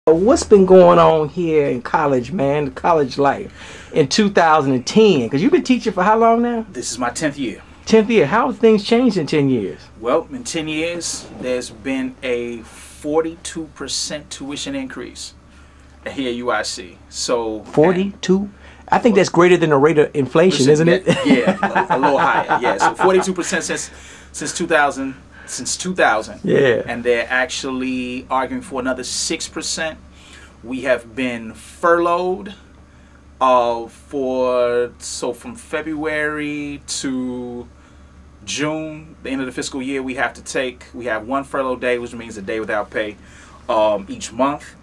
What's been going on here in college, man? College life in 2010? Because you've been teaching for how long now? This is my 10th year. 10th year. How have things changed in 10 years? Well, in 10 years, there's been a 42% tuition increase here at UIC. So 42? I think that's greater than the rate of inflation, isn't it? Yeah, a little higher. Yeah, so 42% since 2000. Since 2000. Yeah. And they're actually arguing for another 6%. We have been furloughed from February to June, the end of the fiscal year, we have one furlough day, which means a day without pay each month.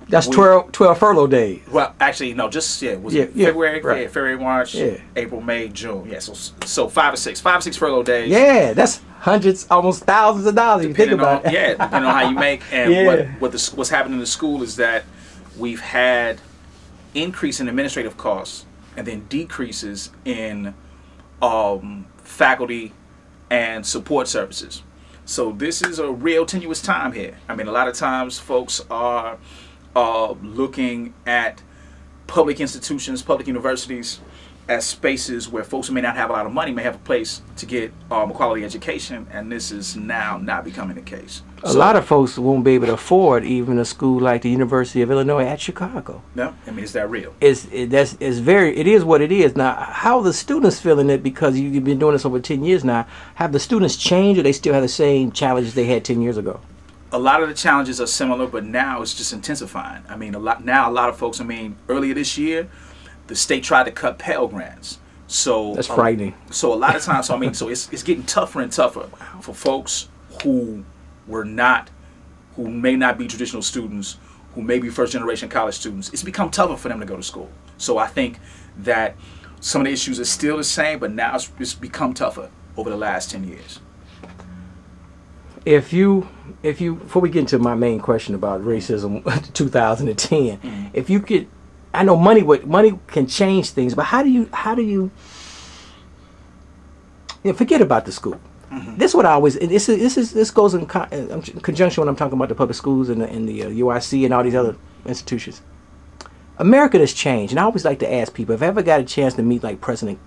That's 12 furlough days. Well, actually, no, February, right. February, March, April, May, June. Yeah, so 5 or 6 furlough days. Yeah, that's hundreds, almost thousands of dollars. You think about it. Yeah, depending on how you make. And what's happening in the school is that we've had increase in administrative costs and then decreases in faculty and support services. So this is a real tenuous time here. I mean, a lot of times folks are looking at public institutions, public universities, as spaces where folks who may not have a lot of money may have a place to get a quality education, and this is now not becoming the case. A lot of folks won't be able to afford even a school like the University of Illinois at Chicago. No, I mean, is that real? It is what it is. Now, how are the students feeling it, because you've been doing this over 10 years now? Have the students changed, or they still have the same challenges they had 10 years ago? A lot of the challenges are similar, but now it's just intensifying. I mean, a lot of folks, earlier this year, the state tried to cut Pell Grants. So that's frightening. So a lot of times, it's getting tougher and tougher for folks who may not be traditional students, who may be first generation college students. It's become tougher for them to go to school. So I think that some of the issues are still the same, but now it's become tougher over the last 10 years. If you before we get into my main question about racism 2010, if you could, I know money can change things, but how do you forget about the school? This is what I always, this goes in conjunction when I'm talking about the public schools and the UIC and all these other institutions. America has changed, and I always like to ask people, if I ever got a chance to meet like President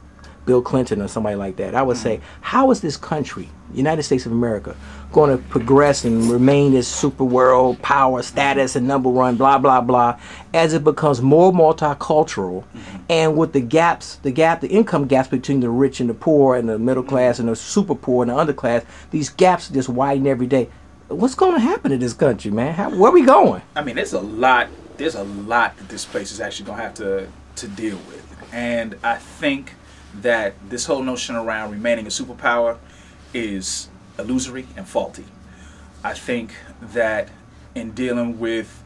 Bill Clinton or somebody like that, I would say, how is this country, United States of America, going to progress and remain this super world power status and number one, blah, blah, blah, as it becomes more multicultural, and with the income gaps between the rich and the poor and the middle class and the super poor and the underclass, these gaps just widen every day. What's going to happen to this country, man? Where are we going? I mean, there's a lot that this place is actually going to have to deal with. And I think that this whole notion around remaining a superpower is illusory and faulty. I think that in dealing with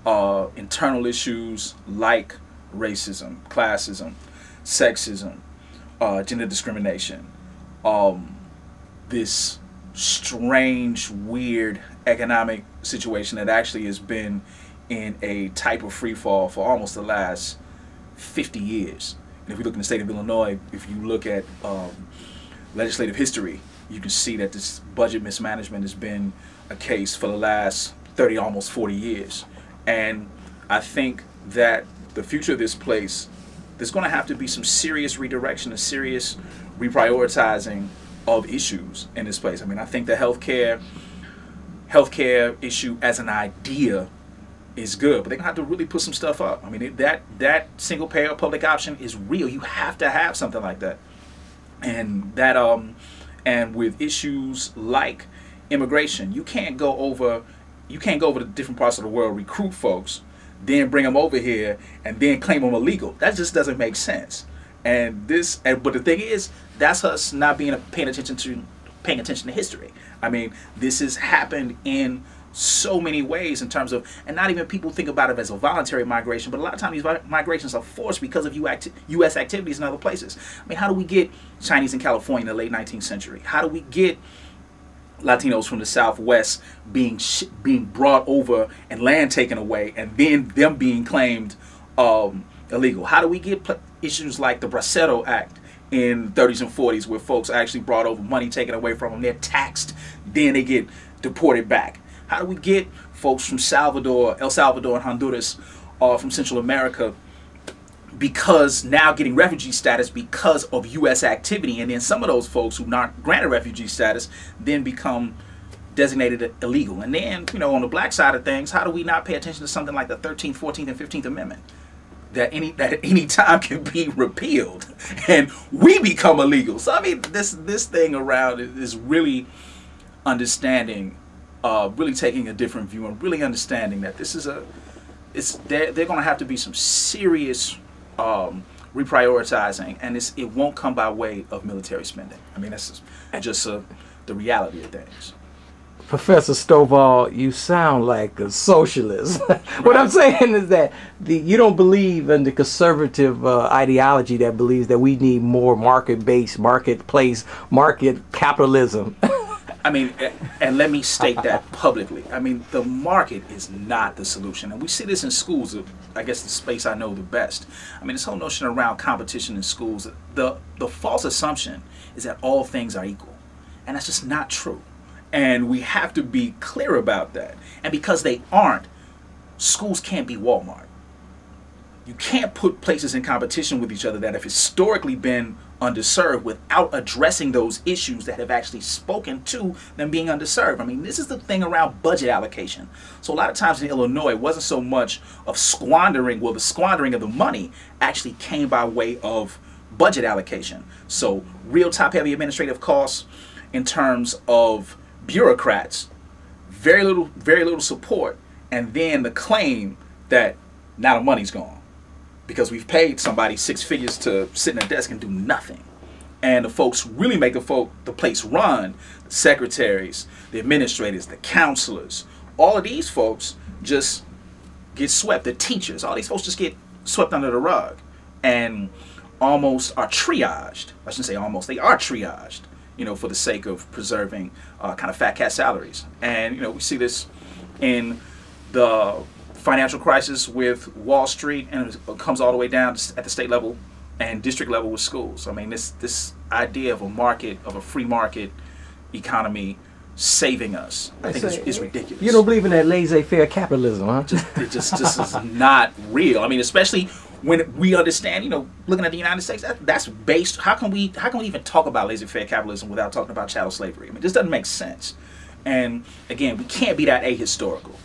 internal issues like racism, classism, sexism, gender discrimination, this strange, weird economic situation that actually has been in a type of free fall for almost the last 50 years. And if we look in the state of Illinois, if you look at legislative history, you can see that this budget mismanagement has been a case for the last 30, almost 40 years. And I think that the future of this place, there's going to have to be some serious redirection, a serious reprioritizing of issues in this place. I mean, I think the healthcare issue as an idea is good, but they're gonna have to really put some stuff up. I mean, that single payer public option is real. You have to have something like that, and that and with issues like immigration, you can't go over to different parts of the world, recruit folks, then bring them over here, and then claim them illegal. That just doesn't make sense. But the thing is, that's us not paying attention to history. I mean, this has happened in so many ways in terms of, and not even people think about it as a voluntary migration, but a lot of times these migrations are forced because of U.S. activities in other places. I mean, how do we get Chinese in California in the late 19th century? How do we get Latinos from the Southwest being brought over and land taken away, and then them being claimed illegal? How do we get issues like the Bracero Act in 30s and 40s, where folks actually brought over, money taken away from them, they're taxed, then they get deported back? How do we get folks from Salvador, El Salvador and Honduras are from Central America because now getting refugee status because of U.S. activity. And then some of those folks who not granted refugee status then become designated illegal. And then, you know, on the black side of things, how do we not pay attention to something like the 13th, 14th, and 15th Amendment? That at any time can be repealed and we become illegal. So I mean, this thing around is really understanding, really taking a different view and really understanding that this is they're going to have to be some serious reprioritizing, and it won't come by way of military spending. I mean, that's just the reality of things. Professor Stovall, you sound like a socialist. What I'm saying is that you don't believe in the conservative ideology that believes that we need more market-based, marketplace, market capitalism. I mean, and let me state that publicly. I mean, the market is not the solution. And we see this in schools, I guess the space I know the best. I mean, this whole notion around competition in schools, the false assumption is that all things are equal. And that's just not true. And we have to be clear about that. And because they aren't, schools can't be Walmart. You can't put places in competition with each other that have historically been underserved without addressing those issues that have actually spoken to them being underserved. I mean, this is the thing around budget allocation. So a lot of times in Illinois, it wasn't so much of squandering. Well, the squandering of the money actually came by way of budget allocation. So real top-heavy administrative costs in terms of bureaucrats, very little support, and then the claim that now the money's gone because we've paid somebody 6 figures to sit in a desk and do nothing. And the folks really make the place run, the secretaries, the administrators, the counselors, all of these folks just get swept. The teachers, all these folks just get swept under the rug and almost are triaged. I shouldn't say almost, they are triaged, you know, for the sake of preserving kind of fat cat salaries. And, you know, we see this in the financial crisis with Wall Street, and it comes all the way down at the state level and district level with schools. I mean, this idea of a market, of a free market economy saving us, I think is ridiculous. You don't believe in that laissez-faire capitalism, huh? It just is not real. I mean, especially when we understand, you know, looking at the United States, that's based. How can we even talk about laissez-faire capitalism without talking about chattel slavery? I mean, this doesn't make sense. And again, we can't be that ahistorical.